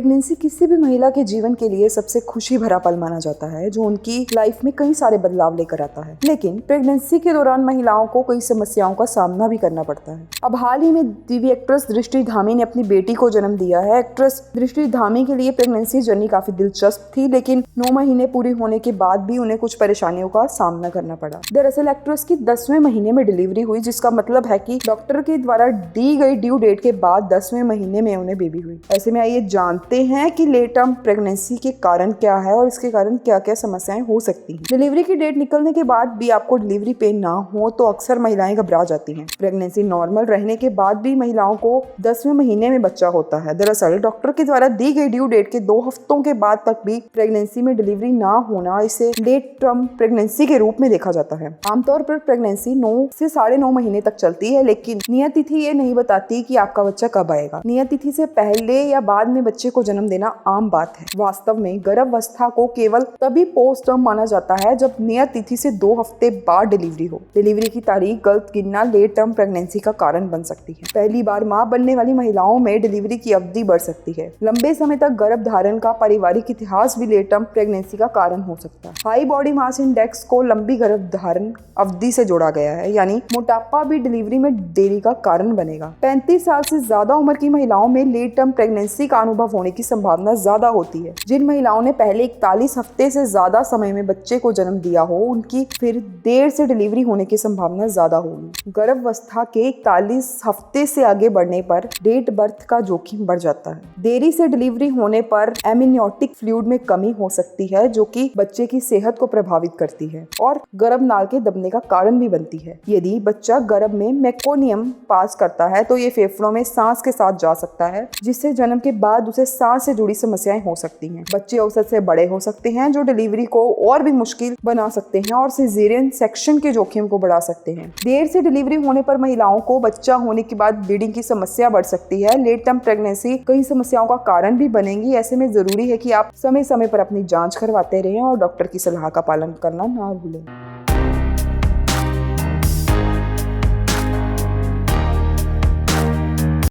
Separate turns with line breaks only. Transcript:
Pregnancy किसी भी महिला के जीवन के लिए सबसे खुशी भरा पल माना जाता है, जो उनकी लाइफ में कई सारे बदलाव लेकर आता है। लेकिन प्रेगनेंसी के दौरान महिलाओं को कई समस्याओं का सामना भी करना पड़ता है। अब हाल ही में टीवी एक्ट्रेस दृष्टि धामी ने अपनी बेटी को जन्म दिया है। एक्ट्रेस दृष्टि धामी के लिए प्रेगनेंसी जर्नी काफी दिलचस्प थी, लेकिन 9 महीने पूरे होने के बाद भी उन्हें कुछ परेशानियों का सामना करना पड़ा। दरअसल एक्ट्रेस की 10वें महीने में डिलीवरी हुई, जिसका मतलब है कि डॉक्टर के द्वारा दी गई ड्यू डेट के बाद 10वें महीने में उन्हें बेबी हुई। ऐसे में आइए जानते हैं कि लेट टर्म प्रेगनेंसी के कारण क्या है और इसके कारण क्या क्या समस्याएं हो सकती हैं। डिलीवरी की डेट निकलने के बाद भी आपको डिलीवरी पेन ना हो तो अक्सर महिलाएं घबरा जाती हैं। प्रेगनेंसी नॉर्मल रहने के बाद भी महिलाओं को 10वें महीने में बच्चा होता है। दरअसल डॉक्टर के द्वारा दी गई ड्यू डेट के 2 हफ्तों के बाद तक भी प्रेगनेंसी में डिलीवरी ना होना, इसे लेट टर्म प्रेगनेंसी के रूप में देखा जाता है। आमतौर पर प्रेगनेंसी 9 से 9.5 महीने तक चलती है, लेकिन नियत तिथि ये नहीं बताती कि आपका बच्चा कब आएगा। नियत तिथि से पहले या बाद में बच्चे को जन्म देना आम बात है। वास्तव में गर्भावस्था को केवल तभी पोस्ट टर्म माना जाता है जब नियत तिथि से 2 हफ्ते बाद डिलीवरी हो। डिलीवरी की तारीख गलत गिनना लेट टर्म प्रेगनेंसी का कारण बन सकती है। पहली बार मां बनने वाली महिलाओं में डिलीवरी की अवधि बढ़ सकती है। लंबे समय तक गर्भ धारण का पारिवारिक इतिहास भी लेट टर्म प्रेगनेंसी का कारण हो सकता है। हाई बॉडी मास इंडेक्स को लंबी गर्भ धारण अवधि से जोड़ा गया है, यानी मोटापा भी डिलीवरी में देरी का कारण बनेगा। 35 साल से ज्यादा उम्र की महिलाओं में लेट टर्म प्रेगनेंसी का अनुभव होने की संभावना ज्यादा होती है। जिन महिलाओं ने पहले 41 हफ्ते से ज्यादा समय में बच्चे को जन्म दिया हो, उनकी फिर देर से डिलीवरी होने की संभावना ज्यादा होगी। गर्भावस्था के 41 हफ्ते से आगे बढ़ने पर डेट बर्थ का जोखिम बढ़ जाता है। देरी से डिलीवरी होने पर एमनियोटिक फ्लूइड में कमी हो सकती है, जो कि बच्चे की सेहत को प्रभावित करती है और गर्भनाल के दबने का कारण भी बनती है। यदि बच्चा गर्भ में मेकोनियम पास करता है तो ये फेफड़ों में सांस के साथ जा सकता है, जिससे जन्म के बाद उसे सांस से जुड़ी समस्याएं हो सकती हैं। बच्चे औसत से बड़े हो सकते हैं, जो डिलीवरी को और भी मुश्किल बना सकते हैं और सिजेरियन सेक्शन के जोखिम को बढ़ा सकते हैं। देर से डिलीवरी होने पर महिलाओं को बच्चा होने के बाद ब्लीडिंग की समस्या बढ़ सकती है। लेट टर्म प्रेगनेंसी कई समस्याओं का कारण भी बनेगी। ऐसे में जरूरी है कि आप समय समय पर अपनी जांच करवाते रहें और डॉक्टर की सलाह का पालन करना ना भूलें।